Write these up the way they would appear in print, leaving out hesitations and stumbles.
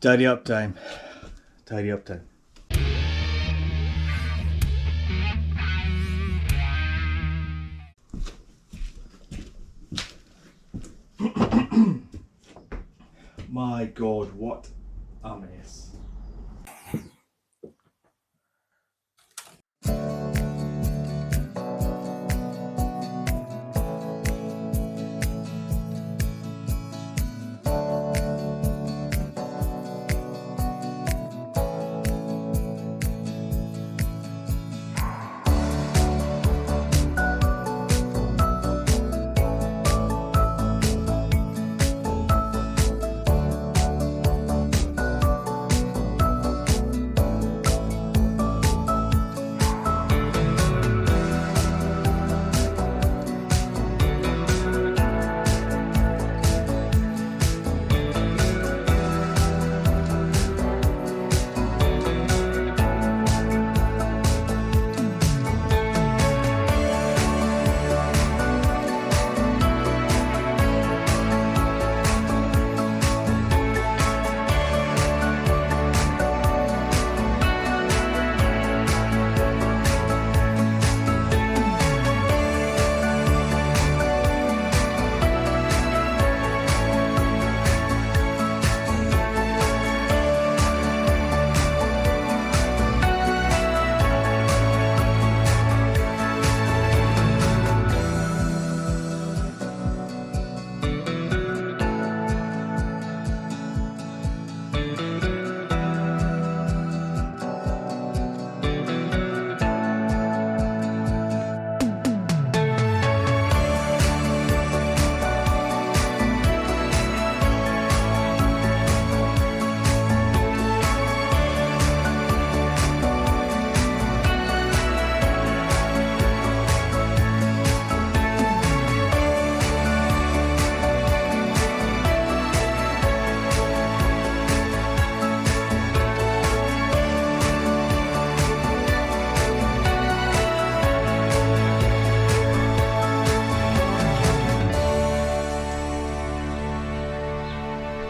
Tidy up time. Tidy up time. My God, what a mess.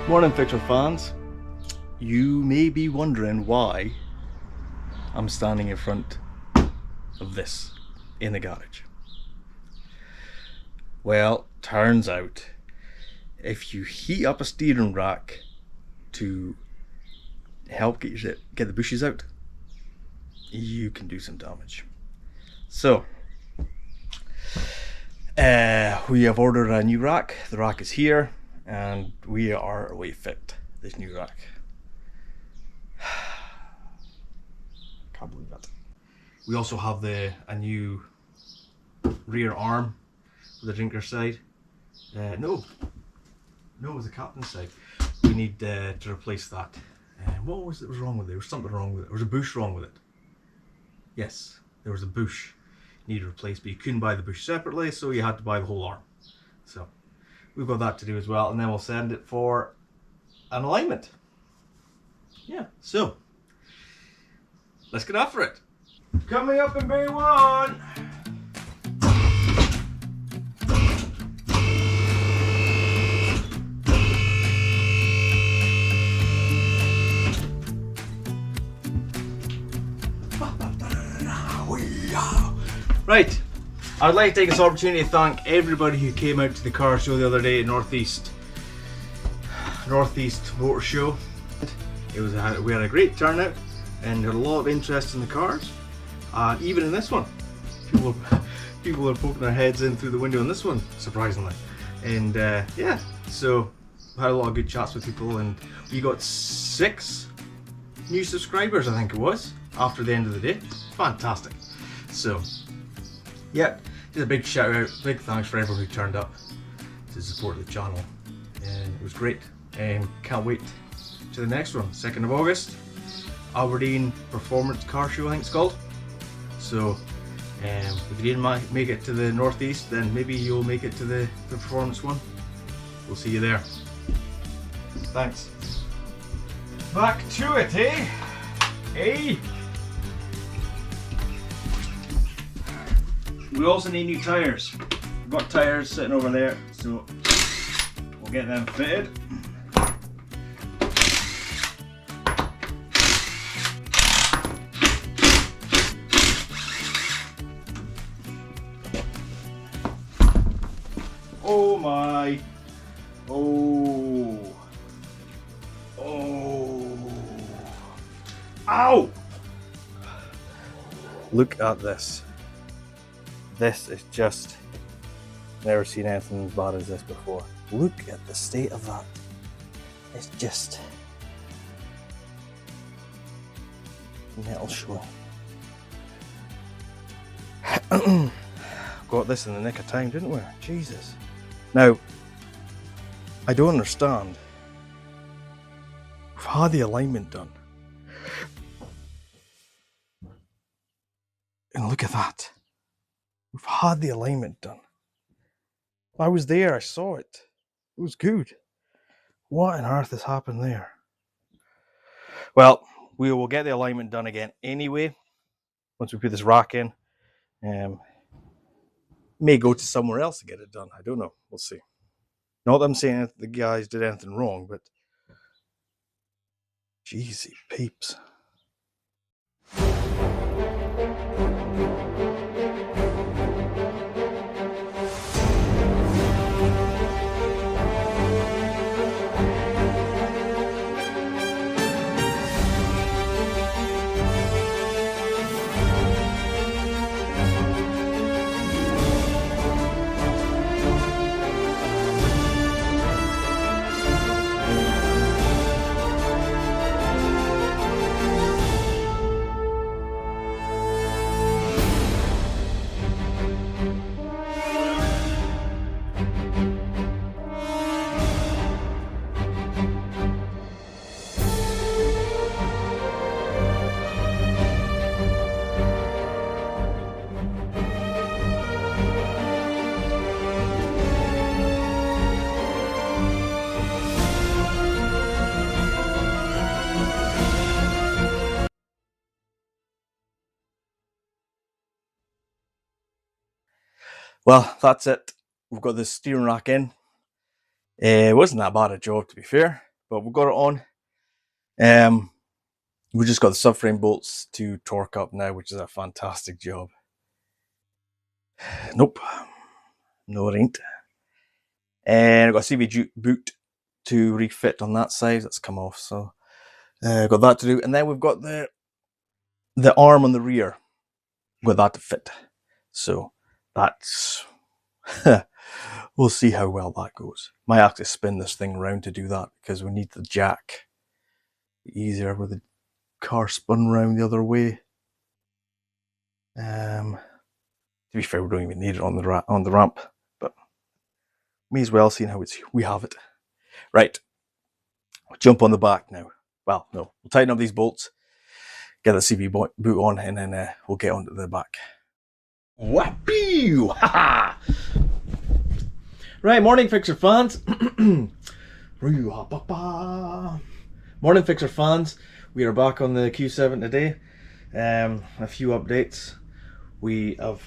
Morning Fixer fans. You may be wondering why I'm standing in front of this in the garage. Well, turns out if you heat up a steering rack to help get the bushes out, you can do some damage. So we have ordered a new rack. The rack is here and we are away fit this new rack. Can't believe that. We also have a new rear arm for the drinker side. No, it was the captain's side. We need to replace that. What was wrong with it? There was something wrong with it. There was a bush wrong with it. Yes, there was a bush needed replaced, but you couldn't buy the bush separately, so you had to buy the whole arm. So we've got that to do as well, and then we'll send it for an alignment. Yeah, so let's get after it. Coming up in bay one. Right, I'd like to take this opportunity to thank everybody who came out to the car show the other day at Northeast Motor Show. We had a great turnout and had a lot of interest in the cars. Even in this one, people were poking their heads in through the window in this one, surprisingly. And yeah, so we had a lot of good chats with people, and we got 6 new subscribers, I think it was, after the end of the day. Fantastic. So yeah, just a big shout out, big thanks for everyone who turned up to support the channel, and it was great, and can't wait to the next one. 2nd of August, Aberdeen Performance Car Show, I think it's called. So if you didn't make it to the Northeast, then maybe you'll make it to the performance one. We'll see you there. Thanks. Back to it, eh? Hey! We also need new tyres. We've got tyres sitting over there, so we'll get them fitted. Oh my. Oh. Oh. Ow! Look at this. This is just, never seen anything as bad as this before. Look at the state of that. It's just metal showing. Got this in the nick of time, didn't we? Jesus. Now, I don't understand. We've had the alignment done. And look at that. We've had the alignment done. I was there, I saw it. It was good. What on earth has happened there? Well, we will get the alignment done again anyway. Once we put this rack in. May go to somewhere else to get it done. I don't know. We'll see. Not that I'm saying the guys did anything wrong, but jeezy peeps. Well, that's it. We've got the steering rack in. It wasn't that bad a job, to be fair, but we've got it on. We just got the subframe bolts to torque up now, which is a fantastic job. Nope. No, it ain't. And I've got a CV boot to refit on that side. That's come off, so got that to do. And then we've got the arm on the rear. Got that to fit. So that's we'll see how well that goes. Might have to spin this thing around to do that because we need the jack. Easier with the car spun round the other way. To be fair, we don't even need it on the ramp, but may as well, seeing how we have it. Right, I'll jump on the back now. Well, no, we'll tighten up these bolts, get the CV boot on, and then we'll get onto the back. Whoopee! Right, morning Fixer fans. Morning Fixer fans. We are back on the Q7 today. A few updates. We have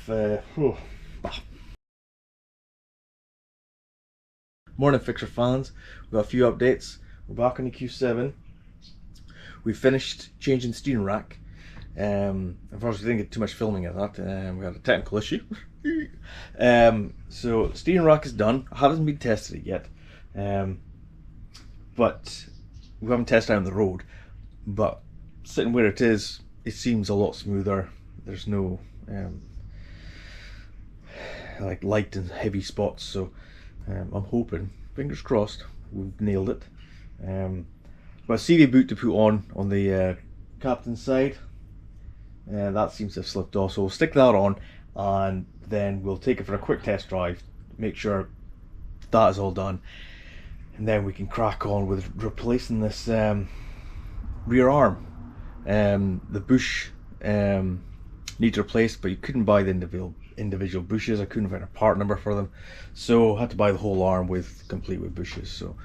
morning Fixer fans. We've got a few updates. We're back on the Q7. We finished changing the steering rack. Unfortunately, didn't get too much filming of that. We had a technical issue. So steering rack is done. It hasn't been tested yet, but we haven't tested it on the road. But sitting where it is, it seems a lot smoother. There's no like light and heavy spots. So I'm hoping, fingers crossed, we've nailed it. Got a CV boot to put on the captain's side. That seems to have slipped off, so we'll stick that on and then we'll take it for a quick test drive, make sure that is all done, and then we can crack on with replacing this rear arm. The bush needs replaced, but you couldn't buy the individual bushes. I couldn't find a part number for them, so I had to buy the whole arm complete with bushes. So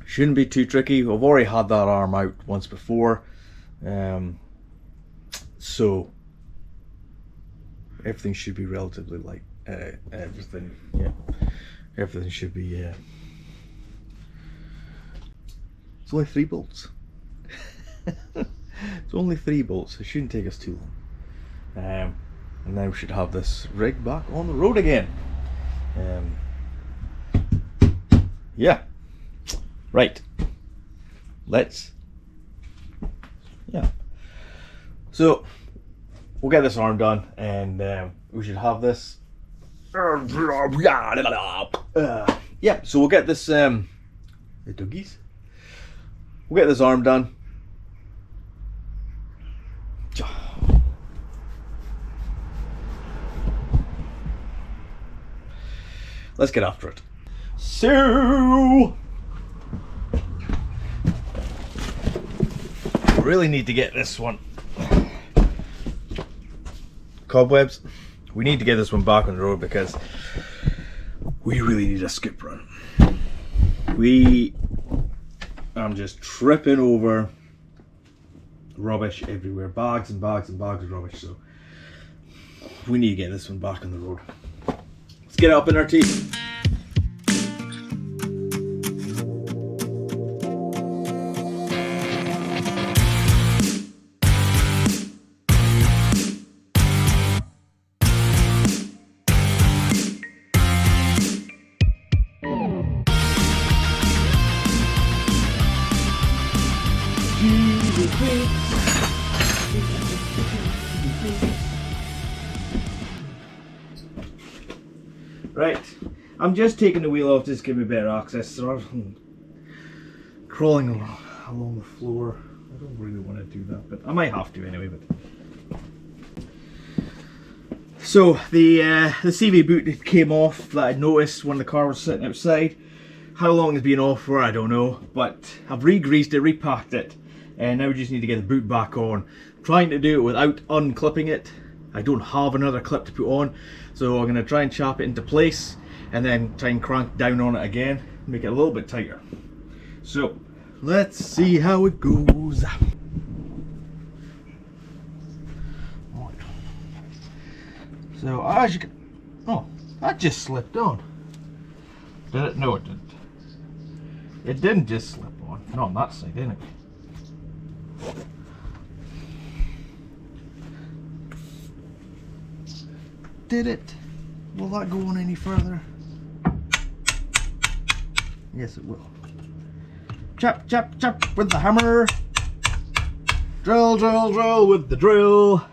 shouldn't be too tricky. I've already had that arm out once before. So everything should be relatively light. Everything should be. It's only 3 bolts. It's only 3 bolts. It shouldn't take us too long. And then we should have this rig back on the road again. yeah. Right. Let's. Yeah. So we'll get this arm done, and we should have this. Yeah. So we'll get this. The doggies. We'll get this arm done. Let's get after it. So, really need to get this one. Cobwebs. We need to get this one back on the road because we really need a skip run. I'm just tripping over rubbish everywhere. Bags and bags and bags of rubbish. So, we need to get this one back on the road. Let's get it up in our teeth. Right, I'm just taking the wheel off just to give me better access rather than crawling along the floor. I don't really want to do that, but I might have to anyway. But so the CV boot came off that I noticed when the car was sitting outside. How long it's been off for I don't know, but I've re-greased it, repacked it, and now we just need to get the boot back on. I'm trying to do it without unclipping it. I don't have another clip to put on, so I'm going to try and chop it into place and then try and crank down on it again, make it a little bit tighter. So let's see how it goes. Right. So as you can, oh, that just slipped on. Did it? No, it didn't. It didn't just slip on. Not on that side, anyway. Did it? Will that go on any further? Yes, it will. Chop, chop, chop with the hammer. Drill, drill, drill with the drill.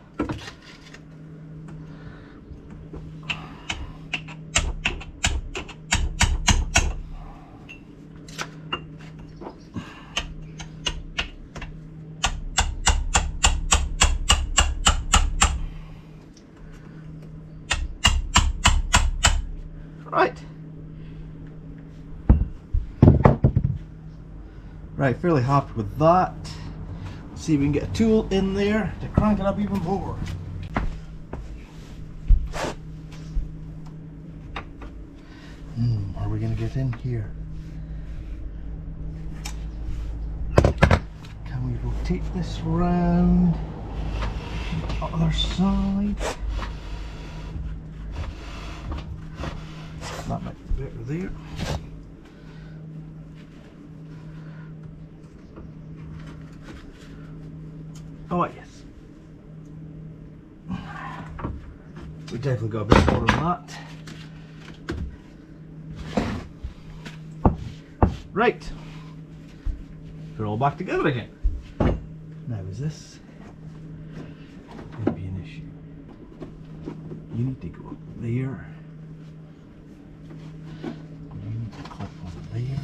Right, fairly happy with that. Let's see if we can get a tool in there to crank it up even more. Are we going to get in here? Can we rotate this around the other side? That might be better there. Oh yes. We definitely got a bit more than that. Right. We're all back together again. Now is this going to be an issue? You need to go up there. You need to clip on there.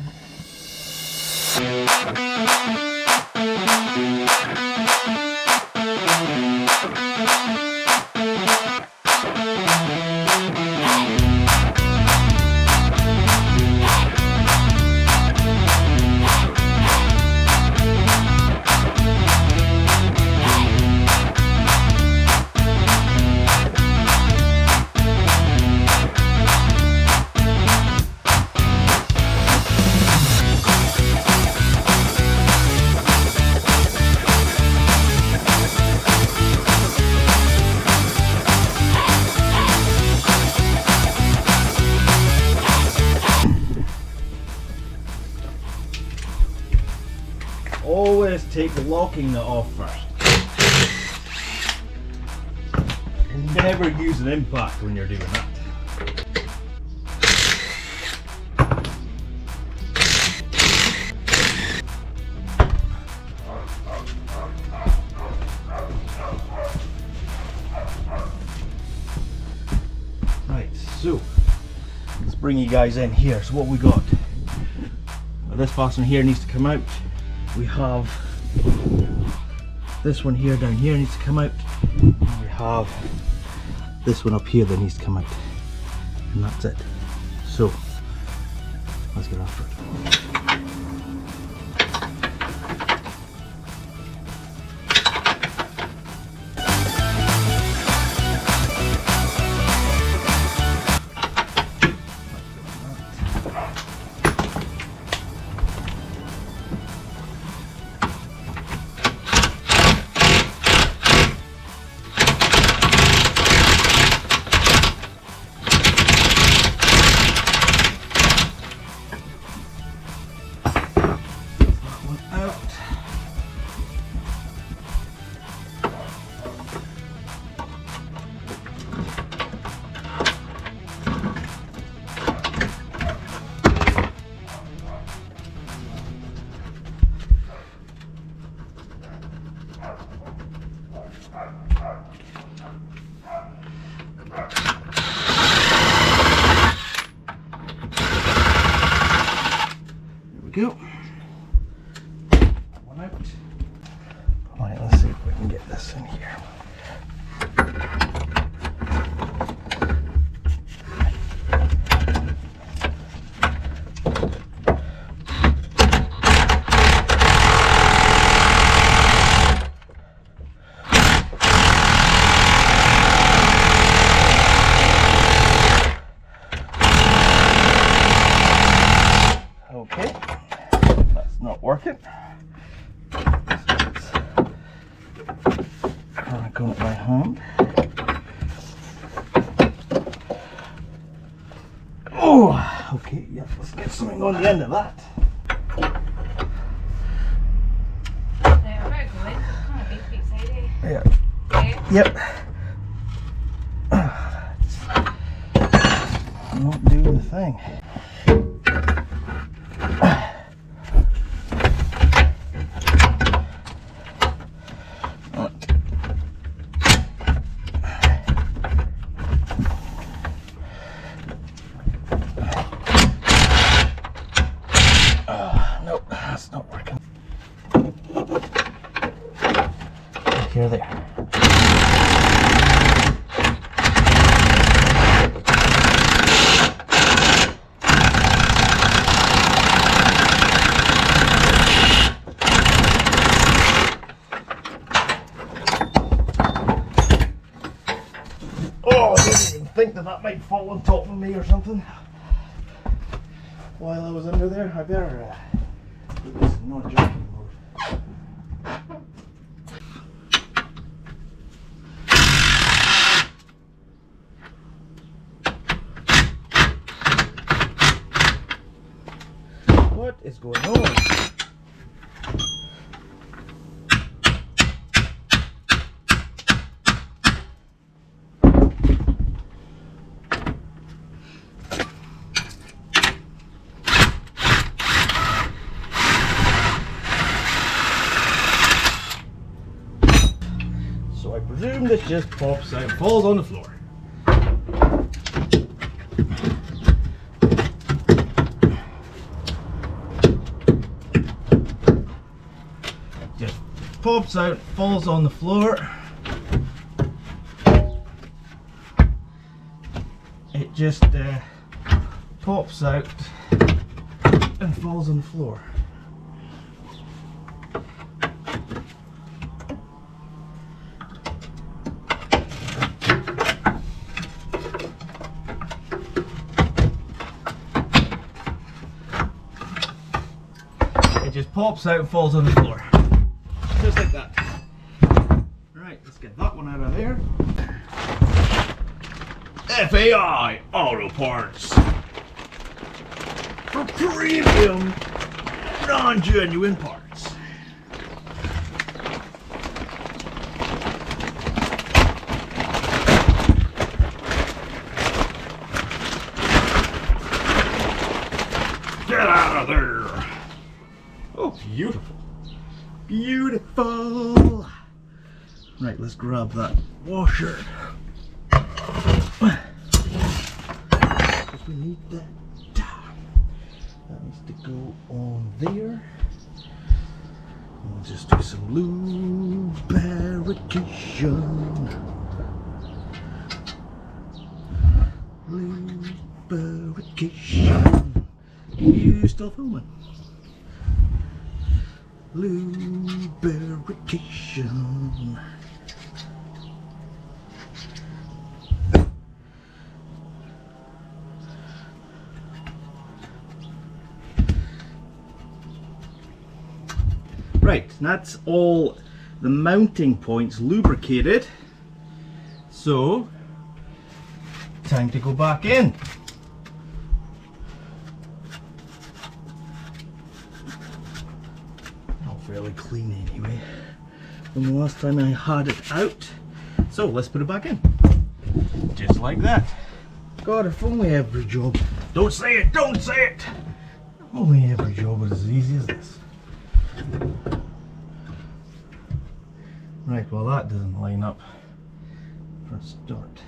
Always take the locking nut off first. And never use an impact when you're doing that. bring you guys in here. So what we got? This fastener here needs to come out. We have this one here down here needs to come out. And we have this one up here that needs to come out. And that's it. So let's get after it. Go. One out. Alright, let's see if we can get this in here. Okay. That's not working. Crank on it by hand. Oh, okay, yeah, let's get something on the end of that. Yeah. Yep. Not doing the thing. Nope, that's not working. Here, there. Oh, I didn't even think that might fall on top of me or something. While I was under there, I better put this in not jumping mode. What is going on? So I presume this just pops out and falls on the floor. Just pops out, falls on the floor. It just pops out and falls on the floor. It just pops out and falls on the floor. Just like that. Right, let's get that one out of there. FAI Auto Parts. For premium, non-genuine parts. Get out of there. Oh, beautiful. Beautiful. Right, let's grab that washer. Just we need that. That needs to go on there. We'll just do some lubrication. Lubrication. You still filming? Lubrication. Right, that's all the mounting points lubricated. So, time to go back in. Not fairly clean anyway from the last time I had it out. So let's put it back in. Just like that. God, if only every job... Don't say it! Don't say it! If only every job was as easy as this. Right, well that doesn't line up for a start.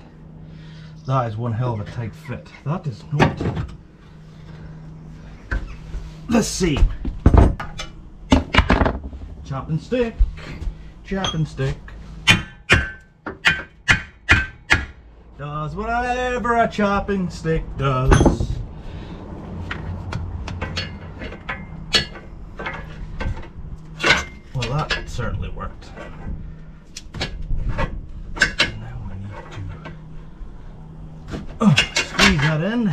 That is one hell of a tight fit. That is not the same. Chop and stick. Chop and stick. Does whatever a chopping stick does. Well, that certainly worked. Now we need to squeeze that in.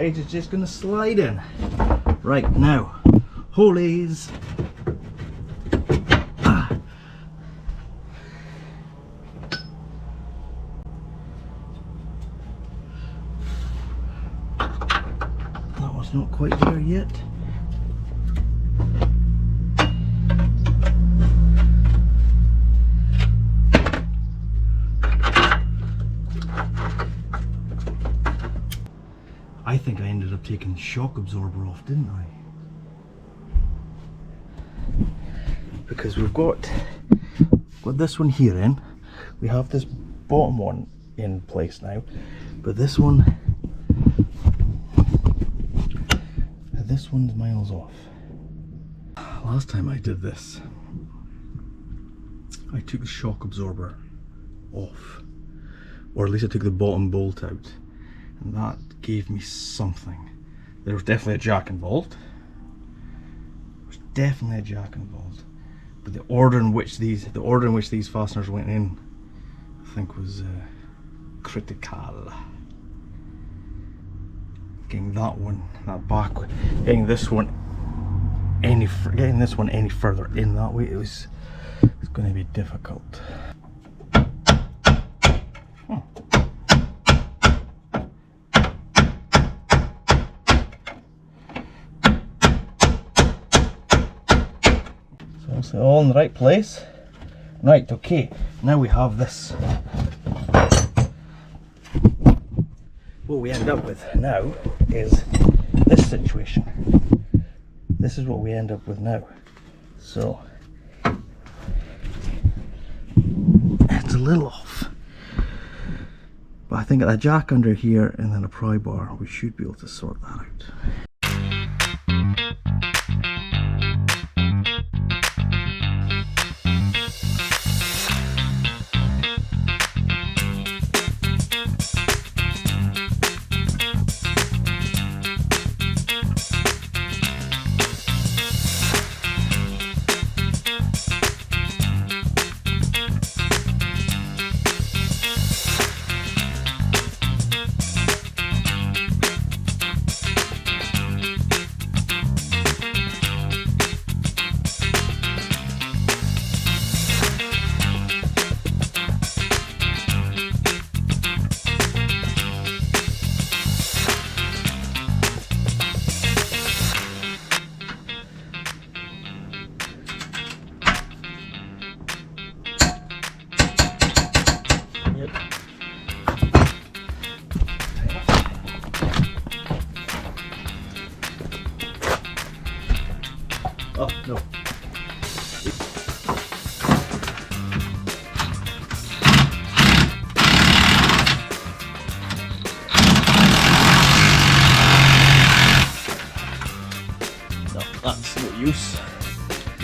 It's just going to slide in. Right, now, holies. That was not quite there yet. I think I ended up taking the shock absorber off, didn't I? Because we've got this one here in. We have this bottom one in place now, but this one's miles off. Last time I did this, I took the shock absorber off, or at least I took the bottom bolt out, and that gave me something. There was definitely a jack involved. But the order in which these fasteners went in, I think, was critical. Getting that back, getting this one any further in that way, it's going to be difficult. So all in the right place. Right, okay, now we have this. What we end up with now is this situation. This is what we end up with now. So it's a little off, but I think a jack under here and then a pry bar, we should be able to sort that out. No use.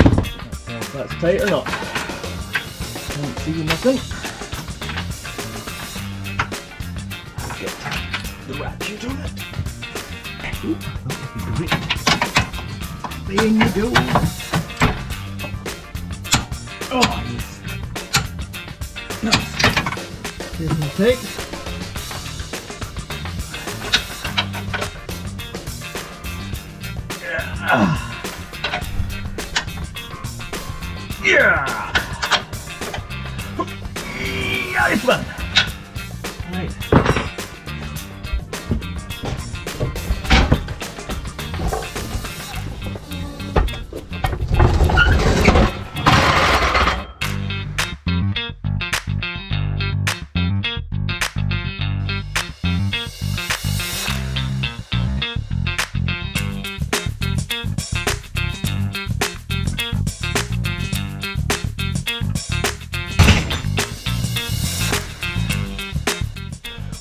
Not sure if that's tight or not. Can't see nothing. Get the ratchet on it. Oop, there you go. Oh, yes. Nice. Here's my tape. Yeah! Nice one! Right.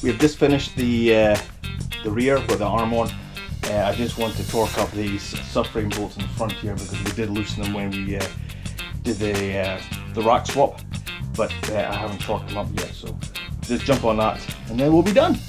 We have just finished the rear with the arm on. I just want to torque up these subframe bolts in the front here because we did loosen them when we did the rack swap, but I haven't torqued them up yet. So just jump on that and then we'll be done.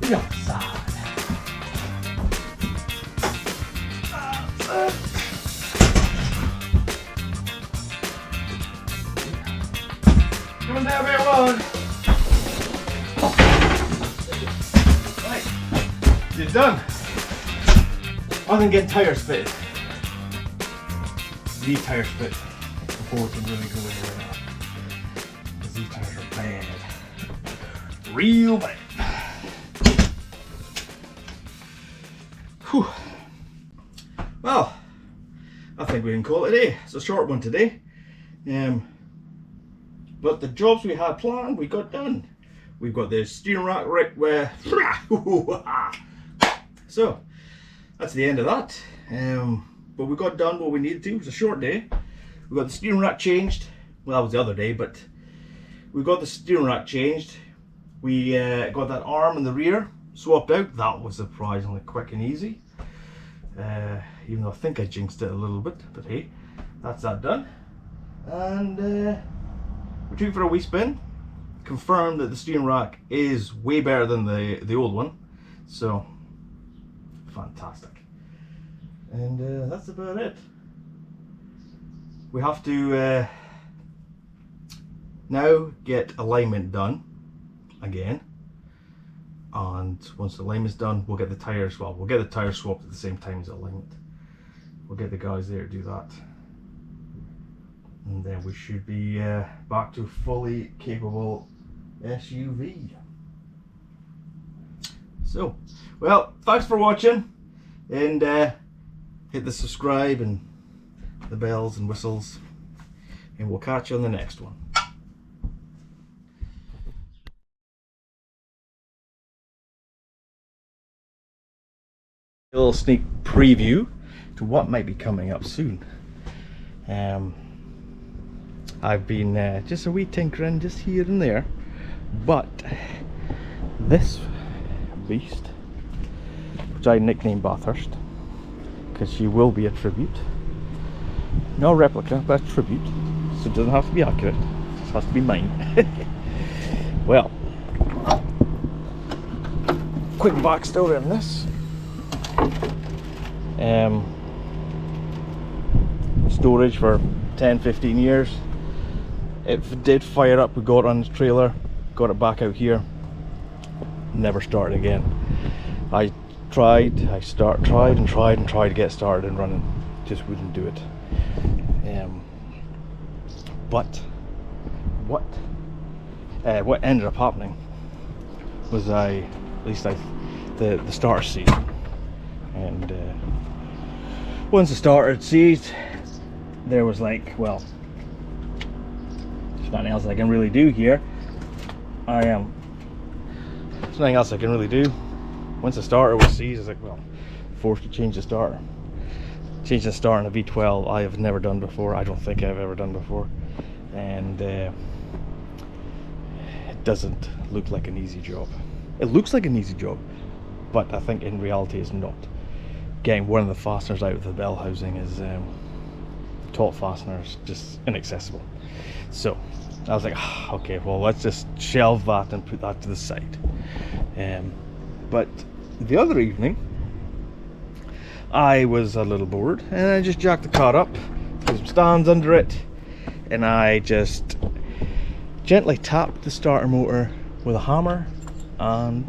The other side. Come down, everyone. Right, you're done. Other than getting tires fitted. These tires fit before we can really go anywhere now. Because these tires are bad. Real bad. Whew. Well, I think we can call it a day. It's a short one today. But the jobs we had planned, we got done. We've got the steering rack right where. So, that's the end of that. But we got done what we needed to. It was a short day. We got the steering rack changed. Well, that was the other day, but we got the steering rack changed. We got that arm in the rear swapped out. That was surprisingly quick and easy. Even though I think I jinxed it a little bit, but hey, that's that done. And we took it for a wee spin. Confirmed that the steering rack is way better than the old one. So, fantastic. And that's about it. We have to now get alignment done again. And once the alignment's done, we'll get the tires. Well, we'll get the tires swapped at the same time as alignment. We'll get the guys there to do that, and then we should be back to fully capable SUV. So, well, thanks for watching, and hit the subscribe and the bells and whistles, and we'll catch you on the next one. A little sneak preview to what might be coming up soon. I've been just a wee tinkering just here and there, but this beast, which I nicknamed Bathurst because she will be a tribute, no replica but a tribute, so it doesn't have to be accurate, it has to be mine. Well, quick backstory on this. Storage for 10-15 years. It did fire up. We got it on the trailer, got it back out here, never started again. I tried and tried to get started and running, just wouldn't do it. But what ended up happening was the starter seat And once it started seized, there was like, well, there's nothing else I can really do here. There's nothing else I can really do. Once the starter was seized, I was like, well, forced to change the starter. Change the starter in a V12 I have never done before. I don't think I've ever done before. And it doesn't look like an easy job. It looks like an easy job, but I think in reality it's not. Getting one of the fasteners out of the bell housing is top fastener is just inaccessible. So I was like, okay, well, let's just shelve that and put that to the side. But the other evening I was a little bored and I just jacked the car up, put some stands under it, and I just gently tapped the starter motor with a hammer, and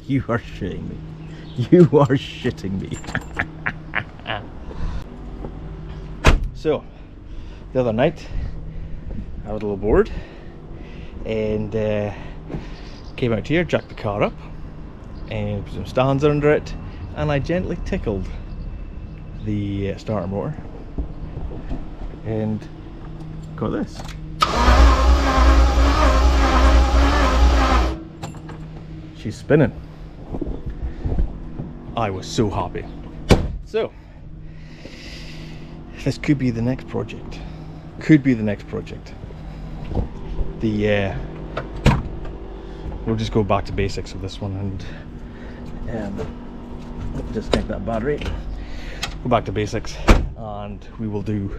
you are shitting me. You are shitting me. So, the other night, I was a little bored and came out here, jacked the car up, and put some stands under it, and I gently tickled the starter motor and got this. She's spinning. I was so happy. So this could be the next project. Could be the next project. We'll just go back to basics of this one and disconnect that battery. Go back to basics, and we will do.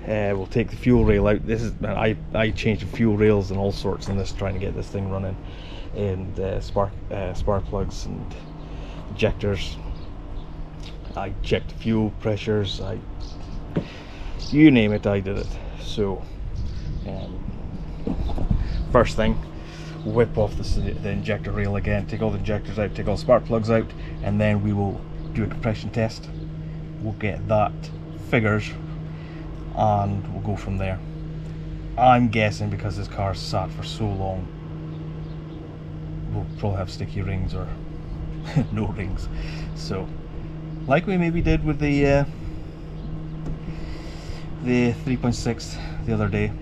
We'll take the fuel rail out. This is I changed the fuel rails and all sorts in this, trying to get this thing running, and spark plugs and injectors. I checked the fuel pressures. You name it, I did it. So first thing, whip off the injector rail again, take all the injectors out, take all the spark plugs out, and then we will do a compression test. We'll get that figures and we'll go from there. I'm guessing because this car's sat for so long, we'll probably have sticky rings or no rings. So like we maybe did with the 3.6 the other day,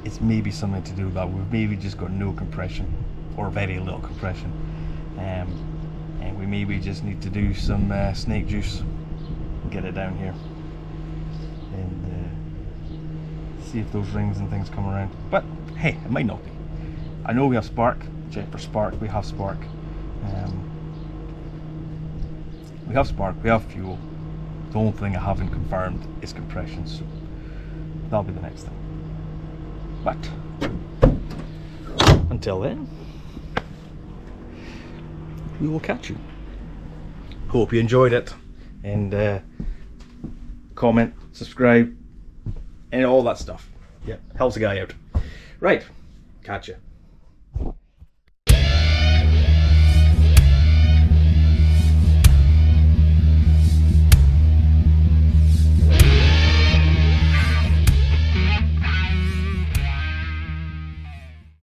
it's maybe something to do with that. We've maybe just got no compression or very little compression, and we maybe just need to do some snake juice and get it down here and see if those rings and things come around. But hey, it might not be. I know we have spark. Check for spark. We have spark. We have spark. We have fuel. The only thing I haven't confirmed is compression, so that'll be the next thing. But until then, we will catch you. Hope you enjoyed it, and comment, subscribe, and all that stuff. Yeah, helps a guy out. Right, catch you.